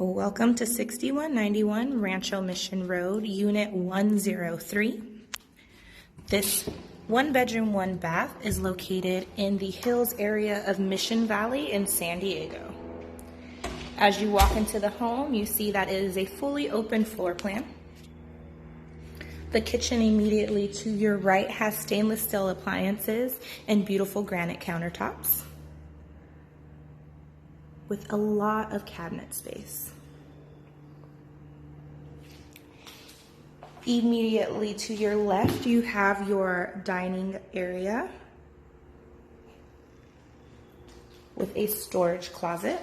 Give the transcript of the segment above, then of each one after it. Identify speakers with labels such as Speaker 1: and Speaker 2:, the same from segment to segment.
Speaker 1: Welcome to 6191 Rancho Mission Road, Unit 103. This one bedroom, one bath is located in the Hills area of Mission Valley in San Diego. As you walk into the home, you see that it is a fully open floor plan. The kitchen immediately to your right has stainless steel appliances and beautiful granite countertops, with a lot of cabinet space. Immediately to your left, you have your dining area with a storage closet.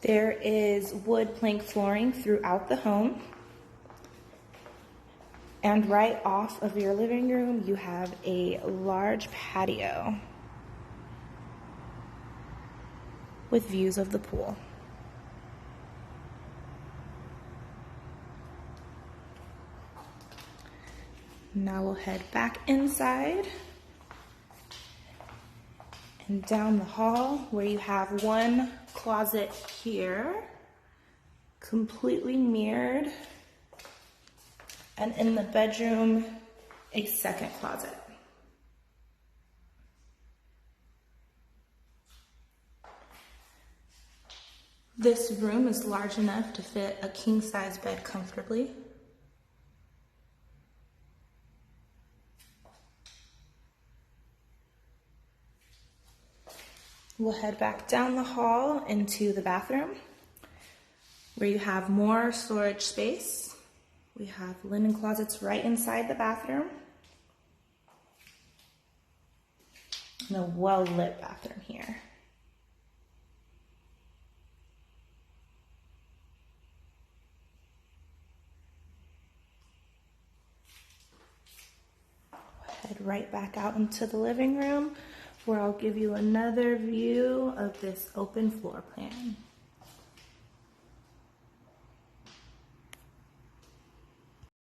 Speaker 1: There is wood plank flooring throughout the home. And right off of your living room, you have a large patio with views of the pool. Now we'll head back inside and down the hall where you have one closet here, completely mirrored. And in the bedroom, a second closet. This room is large enough to fit a king-size bed comfortably. We'll head back down the hall into the bathroom, where you have more storage space. We have linen closets right inside the bathroom, and a well-lit bathroom here. Head right back out into the living room, where I'll give you another view of this open floor plan.